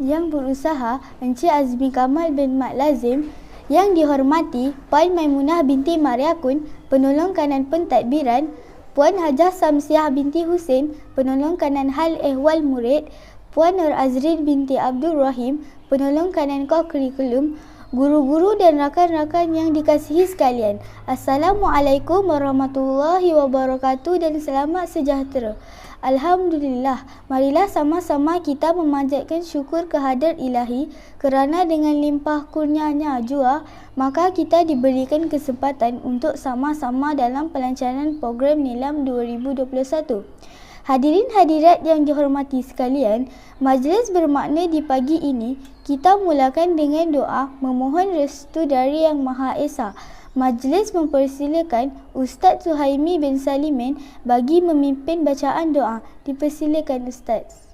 Yang berusaha Encik Azmi Kamal bin Mat Lazim, yang dihormati Puan Maimunah binti Mariakun, penolong kanan pentadbiran, Puan Hajah Samsiah binti Husin, penolong kanan hal ehwal murid, Puan Nur Azrin binti Abdul Rahim, penolong kanan kurikulum, guru-guru dan rakan-rakan yang dikasihi sekalian. Assalamualaikum warahmatullahi wabarakatuh dan selamat sejahtera. Alhamdulillah, marilah sama-sama kita memanjatkan syukur kehadrat Ilahi kerana dengan limpah kurnianya jua, maka kita diberikan kesempatan untuk sama-sama dalam pelancaran program Nilam 2021. Hadirin hadirat yang dihormati sekalian, majlis bermakna di pagi ini kita mulakan dengan doa memohon restu dari Yang Maha Esa. Majlis mempersilakan Ustaz Suhaimi bin Salimin bagi memimpin bacaan doa. Dipersilakan Ustaz.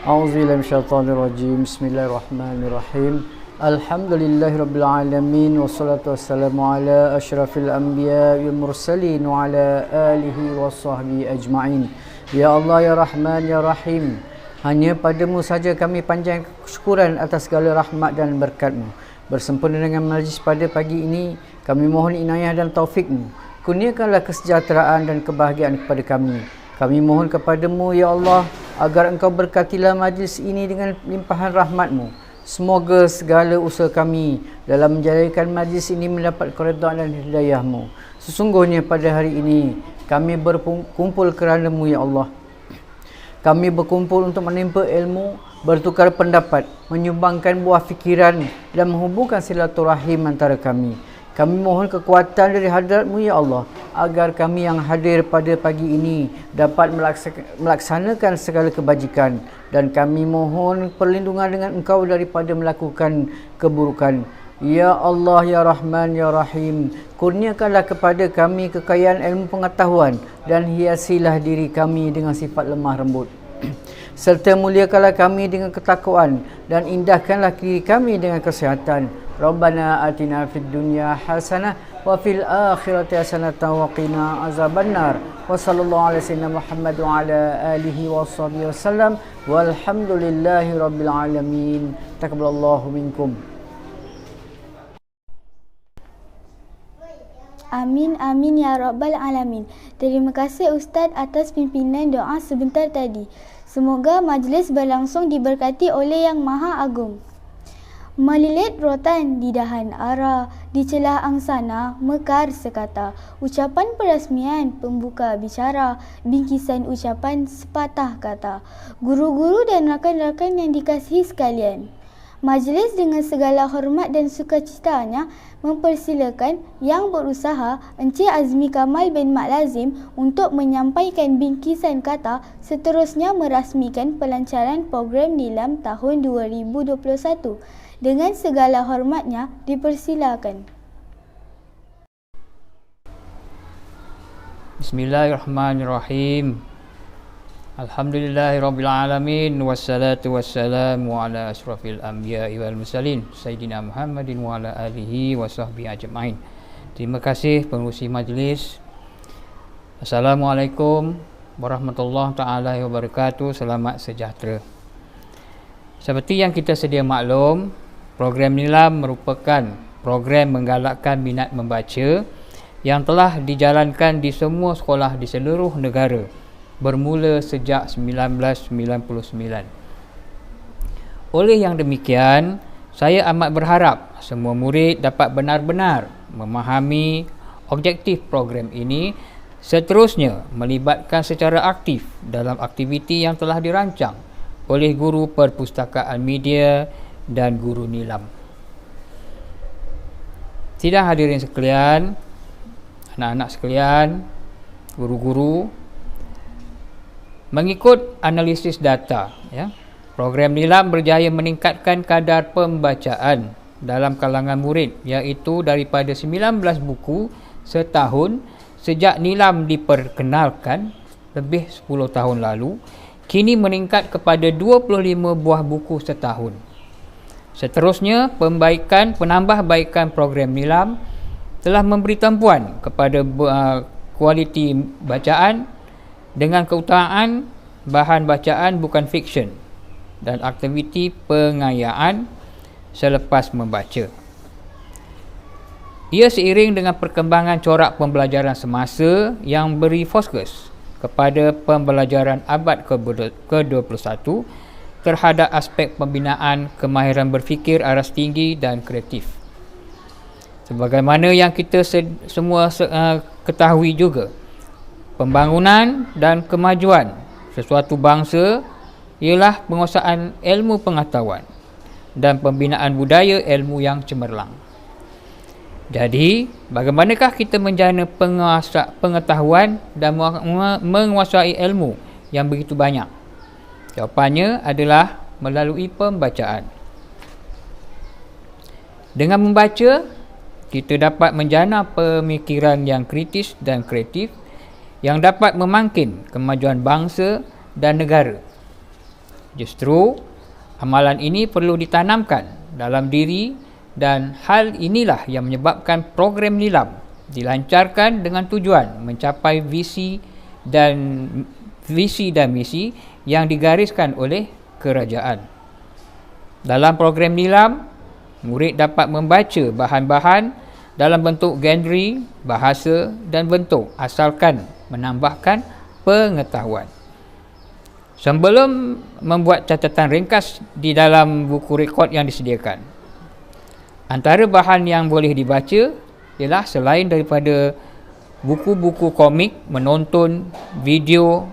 A'udzubillahi minasyaitonirrajim. Bismillahirrahmanirrahim. Alhamdulillahirabbil alamin wassalatu wassalamu ala asyrafil anbiya'i wal mursalin wa ala alihi washabbihi ajma'in. Ya Allah ya Rahman ya Rahim, hanya padamu saja kami panjang syukuran atas segala rahmat dan berkat-Mu. Bersempena dengan majlis pada pagi ini, kami mohon inayah dan taufik-Mu. Kurniakanlah kesejahteraan dan kebahagiaan kepada kami. Kami mohon kepadamu ya Allah agar Engkau berkatilah majlis ini dengan limpahan rahmat-Mu. Semoga segala usaha kami dalam menjalankan majlis ini mendapat keredaan dan hidayah-Mu. Sesungguhnya pada hari ini kami berkumpul kerana-Mu ya Allah. Kami berkumpul untuk menimba ilmu, bertukar pendapat, menyumbangkan buah fikiran dan menghubungkan silaturahim antara kami. Kami mohon kekuatan dari hadrat-Mu ya Allah agar kami yang hadir pada pagi ini dapat melaksanakan segala kebajikan, dan kami mohon perlindungan dengan Engkau daripada melakukan keburukan. Ya Allah ya Rahman ya Rahim, kurniakanlah kepada kami kekayaan ilmu pengetahuan dan hiasilah diri kami dengan sifat lemah lembut. Serta muliakanlah kami dengan ketakwaan dan indahkanlah diri kami dengan kesihatan. Rabbana atina fid dunya hasanah wa fil akhirati hasanatan wa qina azabannar. Wa sallallahu ala sayyidina Muhammad wa ala alihi wa sahbihi wasallam. Walhamdulillahi rabbil alamin. Taqabbalallahu minkum. Amin, amin ya Rabbal Alamin. Terima kasih Ustaz atas pimpinan doa sebentar tadi. Semoga majlis berlangsung diberkati oleh Yang Maha Agung. Melilit rotan di dahan ara, di celah angsana mekar sekata. Ucapan perasmian pembuka bicara, bingkisan ucapan sepatah kata. Guru-guru dan rakan-rakan yang dikasihi sekalian, majlis dengan segala hormat dan sukacitanya mempersilakan Yang Berusaha Encik Azmi Kamal bin Mat Lazim untuk menyampaikan bingkisan kata, seterusnya merasmikan pelancaran program Nilam tahun 2021. Dengan segala hormatnya, dipersilakan. Bismillahirrahmanirrahim. Alhamdulillahirabbil alamin wassalatu wassalamu ala asyrafil anbiya'i wal mursalin sayyidina Muhammadin wa ala alihi washabbihi ajmain. Terima kasih pengurusi majlis. Assalamualaikum warahmatullahi taala wabarakatuh. Selamat sejahtera. Seperti yang kita sedia maklum, program Nilam merupakan program menggalakkan minat membaca yang telah dijalankan di semua sekolah di seluruh negara bermula sejak 1999. Oleh yang demikian, saya amat berharap semua murid dapat benar-benar memahami objektif program ini, seterusnya melibatkan secara aktif dalam aktiviti yang telah dirancang oleh guru perpustakaan media dan guru Nilam. Sidang hadirin sekalian, anak-anak sekalian, guru-guru, mengikut analisis data, program Nilam berjaya meningkatkan kadar pembacaan dalam kalangan murid, iaitu daripada 19 buku setahun sejak Nilam diperkenalkan lebih 10 tahun lalu, kini meningkat kepada 25 buah buku setahun. Seterusnya, penambahbaikan program Nilam telah memberi tumpuan kepada kualiti bacaan dengan keutamaan bahan bacaan bukan fiksyen dan aktiviti pengayaan selepas membaca. Ia seiring dengan perkembangan corak pembelajaran semasa yang beri fokus kepada pembelajaran abad ke-21 terhadap aspek pembinaan kemahiran berfikir aras tinggi dan kreatif. Sebagaimana yang kita semua ketahui juga, pembangunan dan kemajuan sesuatu bangsa ialah penguasaan ilmu pengetahuan dan pembinaan budaya ilmu yang cemerlang. Jadi, bagaimanakah kita menjana pengetahuan dan menguasai ilmu yang begitu banyak? Jawapannya adalah melalui pembacaan. Dengan membaca, kita dapat menjana pemikiran yang kritis dan kreatif yang dapat memangkin kemajuan bangsa dan negara. Justru, amalan ini perlu ditanamkan dalam diri dan hal inilah yang menyebabkan program Nilam dilancarkan dengan tujuan mencapai visi dan misi yang digariskan oleh kerajaan. Dalam program Nilam, murid dapat membaca bahan-bahan dalam bentuk genre, bahasa dan bentuk asalkan menambahkan pengetahuan. Sebelum membuat catatan ringkas di dalam buku rekod yang disediakan, antara bahan yang boleh dibaca ialah selain daripada buku-buku komik, menonton video,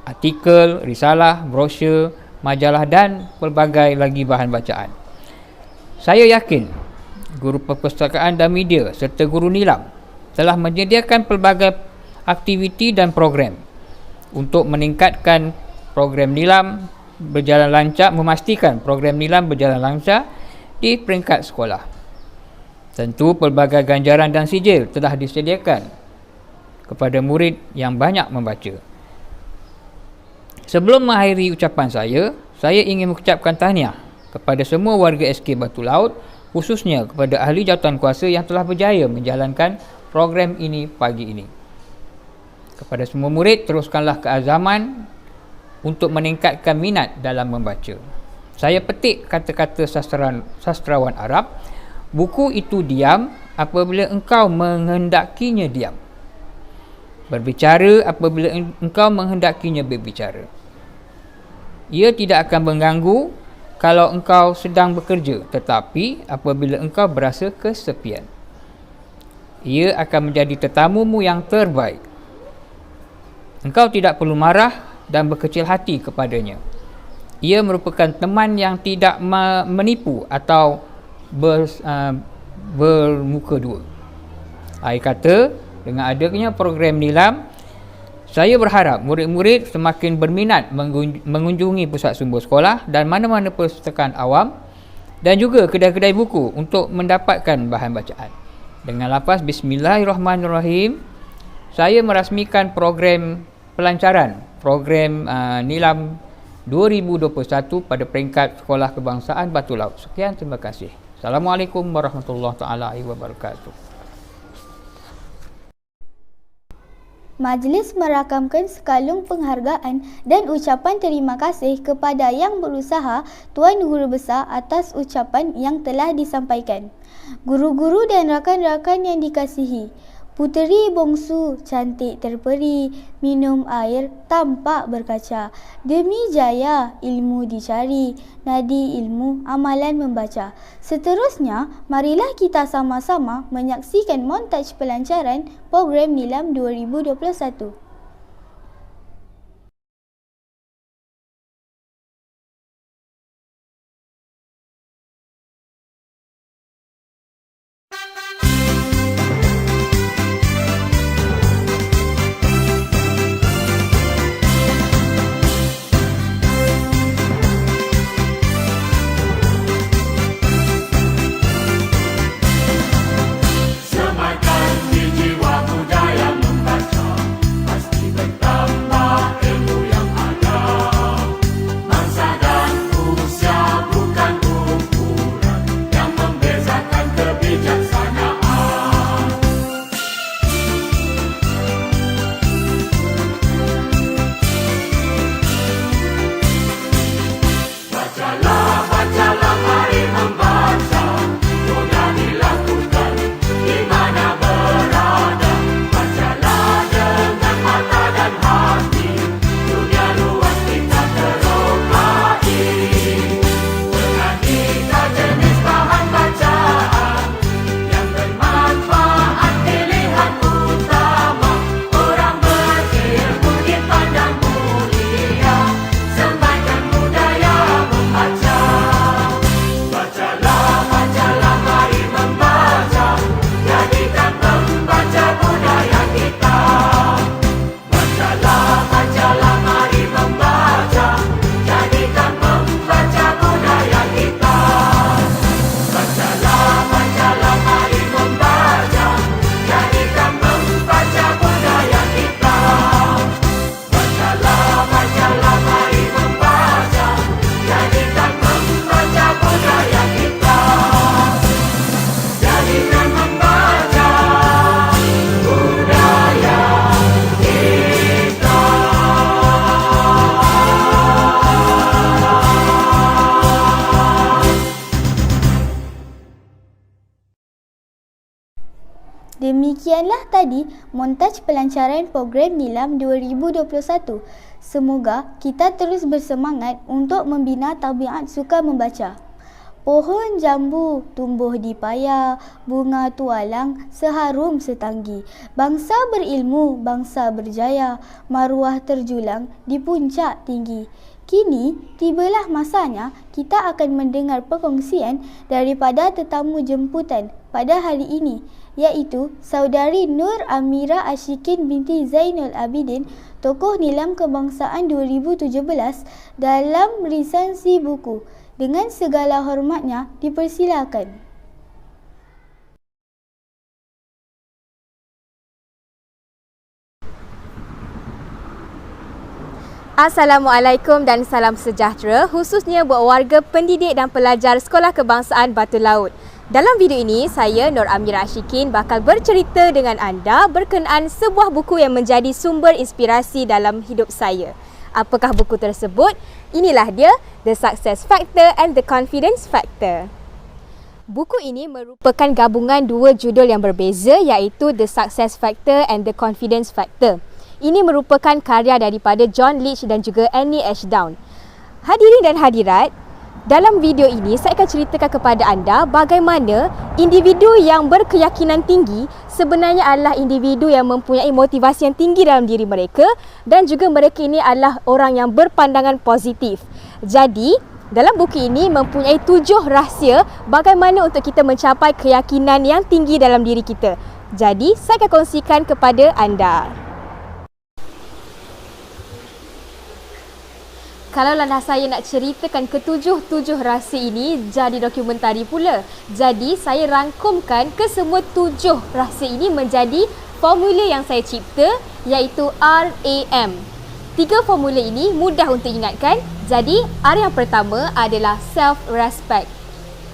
artikel, risalah, brosur, majalah dan pelbagai lagi bahan bacaan. Saya yakin guru perpustakaan dan media serta guru Nilam telah menyediakan pelbagai aktiviti dan program untuk meningkatkan program Nilam berjalan lancar, memastikan program Nilam berjalan lancar di peringkat sekolah. Tentu pelbagai ganjaran dan sijil telah disediakan kepada murid yang banyak membaca. Sebelum mengakhiri ucapan saya ingin mengucapkan tahniah kepada semua warga SK Batu Laut, khususnya kepada ahli jawatankuasa yang telah berjaya menjalankan program ini pagi ini. Kepada semua murid, teruskanlah keazaman untuk meningkatkan minat dalam membaca. Saya petik kata-kata sastrawan Arab, buku itu diam apabila engkau menghendakinya diam, berbicara apabila engkau menghendakinya berbicara. Ia tidak akan mengganggu kalau engkau sedang bekerja, tetapi apabila engkau berasa kesepian, ia akan menjadi tetamumu yang terbaik. Engkau tidak perlu marah dan berkecil hati kepadanya. Ia merupakan teman yang tidak menipu atau bermuka dua. Saya kata, dengan adanya program Nilam, saya berharap murid-murid semakin berminat mengunjungi pusat sumber sekolah dan mana-mana perpustakaan awam dan juga kedai-kedai buku untuk mendapatkan bahan bacaan. Dengan lafaz Bismillahirrahmanirrahim, saya merasmikan program pelancaran program Nilam 2021 pada peringkat Sekolah Kebangsaan Batu Laut. Sekian, terima kasih. Assalamualaikum warahmatullahi wabarakatuh. Majlis merakamkan sekalung penghargaan dan ucapan terima kasih kepada Yang Berusaha Tuan Guru Besar atas ucapan yang telah disampaikan. Guru-guru dan rakan-rakan yang dikasihi, puteri bongsu cantik terperi, minum air tampak berkaca. Demi jaya ilmu dicari, nadi ilmu amalan membaca. Seterusnya, marilah kita sama-sama menyaksikan montaj pelancaran program Nilam 2021. Demikianlah tadi montaj pelancaran program Nilam 2021. Semoga kita terus bersemangat untuk membina tabiat suka membaca. Pohon jambu tumbuh di paya, bunga tualang seharum setanggi. Bangsa berilmu, bangsa berjaya, maruah terjulang di puncak tinggi. Kini, tibalah masanya kita akan mendengar perkongsian daripada tetamu jemputan pada hari ini, iaitu Saudari Nur Amira Ashikin binti Zainul Abidin, tokoh Nilam Kebangsaan 2017 dalam resensi buku. Dengan segala hormatnya, dipersilakan. Assalamualaikum dan salam sejahtera khususnya buat warga pendidik dan pelajar Sekolah Kebangsaan Batu Laut. Dalam video ini, saya Nur Amira Ashikin bakal bercerita dengan anda berkenaan sebuah buku yang menjadi sumber inspirasi dalam hidup saya. Apakah buku tersebut? Inilah dia, The Success Factor and the Confidence Factor. Buku ini merupakan gabungan dua judul yang berbeza, iaitu The Success Factor and the Confidence Factor. Ini merupakan karya daripada John Leach dan juga Annie Ashdown. Hadirin dan hadirat, dalam video ini saya akan ceritakan kepada anda bagaimana individu yang berkeyakinan tinggi sebenarnya adalah individu yang mempunyai motivasi yang tinggi dalam diri mereka dan juga mereka ini adalah orang yang berpandangan positif. Jadi, dalam buku ini mempunyai 7 rahsia bagaimana untuk kita mencapai keyakinan yang tinggi dalam diri kita. Jadi, saya akan kongsikan kepada anda. Kalaulah saya nak ceritakan ketujuh rahsia ini jadi dokumentari pula. Jadi saya rangkumkan kesemua 7 rahsia ini menjadi formula yang saya cipta, iaitu RAM. 3 formula ini mudah untuk ingatkan. Jadi R yang pertama adalah self-respect.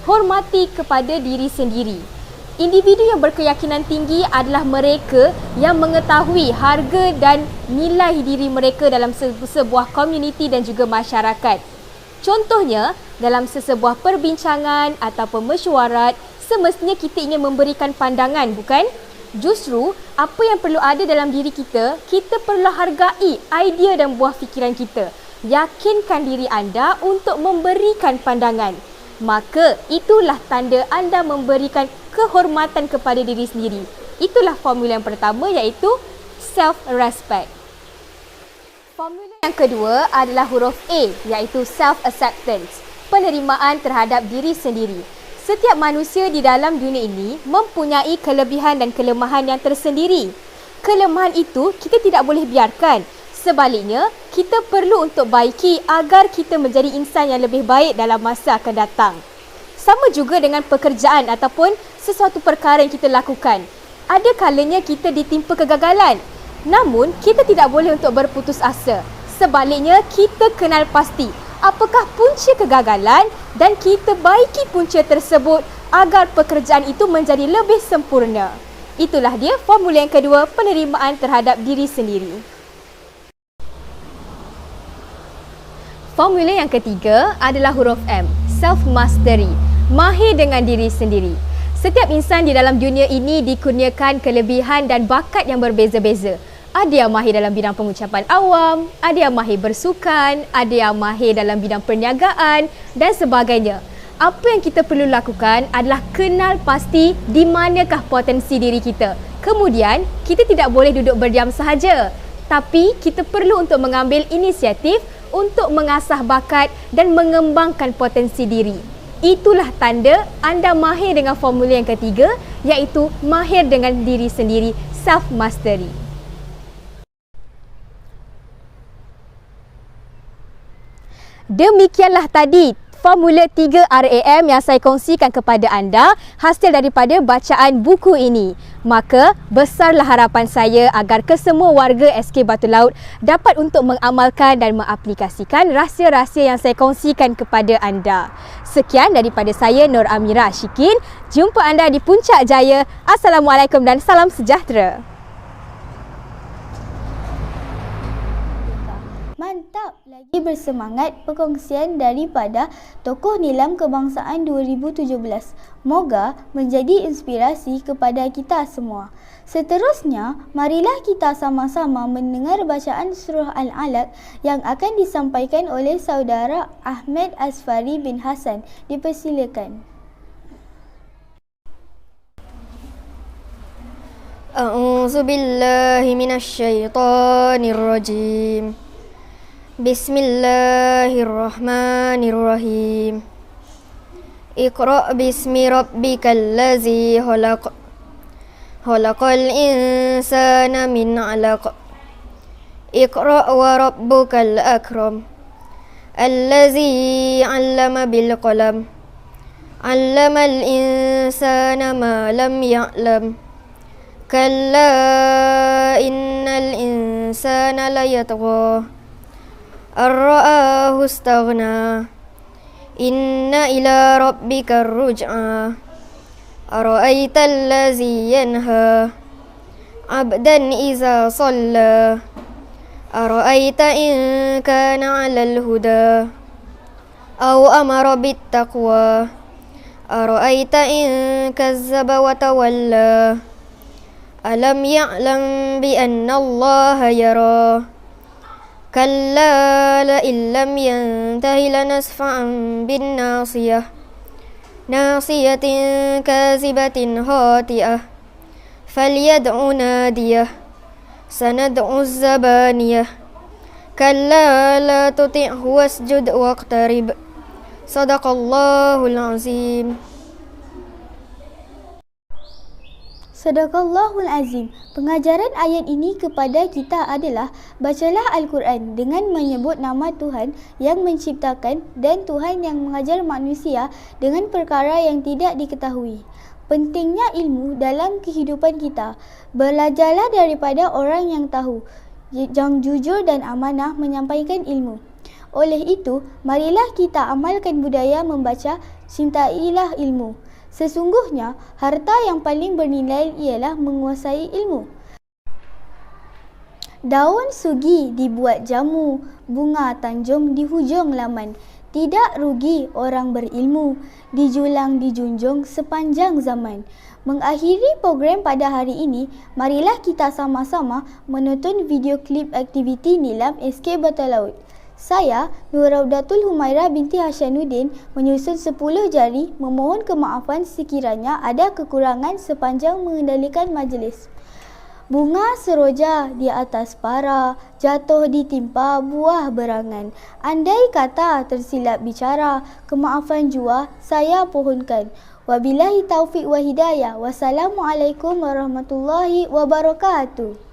Hormati kepada diri sendiri. Individu yang berkeyakinan tinggi adalah mereka yang mengetahui harga dan nilai diri mereka dalam sebuah komuniti dan juga masyarakat. Contohnya, dalam sesebuah perbincangan ataupun mesyuarat, semestinya kita ingin memberikan pandangan, bukan? Justru, apa yang perlu ada dalam diri kita, kita perlu hargai idea dan buah fikiran kita. Yakinkan diri anda untuk memberikan pandangan. Maka itulah tanda anda memberikan kehormatan kepada diri sendiri. Itulah formula yang pertama, iaitu self-respect. Formula yang kedua adalah huruf A, iaitu self-acceptance, penerimaan terhadap diri sendiri. Setiap manusia di dalam dunia ini mempunyai kelebihan dan kelemahan yang tersendiri. Kelemahan itu kita tidak boleh biarkan. Sebaliknya, kita perlu untuk baiki agar kita menjadi insan yang lebih baik dalam masa akan datang. Sama juga dengan pekerjaan ataupun sesuatu perkara yang kita lakukan. Ada kalanya kita ditimpa kegagalan. Namun, kita tidak boleh untuk berputus asa. Sebaliknya, kita kenal pasti apakah punca kegagalan dan kita baiki punca tersebut agar pekerjaan itu menjadi lebih sempurna. Itulah dia formula yang kedua, penerimaan terhadap diri sendiri. Formula yang ketiga adalah huruf M, self-mastery, mahir dengan diri sendiri. Setiap insan di dalam dunia ini dikurniakan kelebihan dan bakat yang berbeza-beza. Ada yang mahir dalam bidang pengucapan awam, ada yang mahir bersukan, ada yang mahir dalam bidang perniagaan dan sebagainya. Apa yang kita perlu lakukan adalah kenal pasti di manakah potensi diri kita. Kemudian, kita tidak boleh duduk berdiam sahaja. Tapi, kita perlu untuk mengambil inisiatif untuk mengasah bakat dan mengembangkan potensi diri. Itulah tanda anda mahir dengan formula yang ketiga, iaitu mahir dengan diri sendiri, self-mastery. Demikianlah tadi formula 3 RAM yang saya kongsikan kepada anda hasil daripada bacaan buku ini. Maka besarlah harapan saya agar kesemua warga SK Batu Laut dapat untuk mengamalkan dan mengaplikasikan rahsia-rahsia yang saya kongsikan kepada anda. Sekian daripada saya Nur Amira Ashikin. Jumpa anda di Puncak Jaya. Assalamualaikum dan salam sejahtera. Mantap. lagi bersemangat perkongsian daripada Tokoh Nilam Kebangsaan 2017. Moga menjadi inspirasi kepada kita semua. Seterusnya, marilah kita sama-sama mendengar bacaan surah Al-Alaq yang akan disampaikan oleh saudara Ahmad Asfari bin Hasan. Dipersilakan. A'udzu billahi minasy syaithanir rajim. Bismillahirrahmanirrahim. Iqra' bismi rabbikal ladzi khalaq. Khalaqal insana min 'alaq. Iqra' wa rabbukal akram. Alladzi 'allama bil qalam. 'Allamal insana ma lam ya'lam. Kalla innal insana layatgha ar-ra'ahu istaghna. Inna ila rabbika ar-ruj'a. Ara'aita allazi yanha 'abdan iza shalla. Ara'aita in kana 'alal huda aw amara bit taqwa. Ara'aita in kazzaba wa tawalla. Alam ya'lam bi anna Allah yara. Kalla la illam yantahi lanasfa'an bin nasiyah. Nasiyatin kazibatin khati'ah. Falyad'u nadiyah. Sanad'u zabaniyah. Kalla la tuti'hu wasjud waqtarib. Sadaqallahul azim. Sadaqallahul Azim. Pengajaran ayat ini kepada kita adalah bacalah Al-Quran dengan menyebut nama Tuhan yang menciptakan dan Tuhan yang mengajar manusia dengan perkara yang tidak diketahui. Pentingnya ilmu dalam kehidupan kita. Belajarlah daripada orang yang tahu, yang jujur dan amanah menyampaikan ilmu. Oleh itu, marilah kita amalkan budaya membaca, cintailah ilmu. Sesungguhnya, harta yang paling bernilai ialah menguasai ilmu. Daun sugi dibuat jamu, bunga tanjung di hujung laman. Tidak rugi orang berilmu, dijulang dijunjung sepanjang zaman. Mengakhiri program pada hari ini, marilah kita sama-sama menonton video klip aktiviti Nilam SK Batu Laut. Saya, Nur Raudatul Humaira binti Hasyanuddin, menyusun 10 jari memohon kemaafan sekiranya ada kekurangan sepanjang mengendalikan majlis. Bunga seroja di atas para, jatuh ditimpa buah berangan. Andai kata tersilap bicara, kemaafan jua saya pohonkan. Wabillahi taufiq wa hidayah. Wassalamualaikum warahmatullahi wabarakatuh.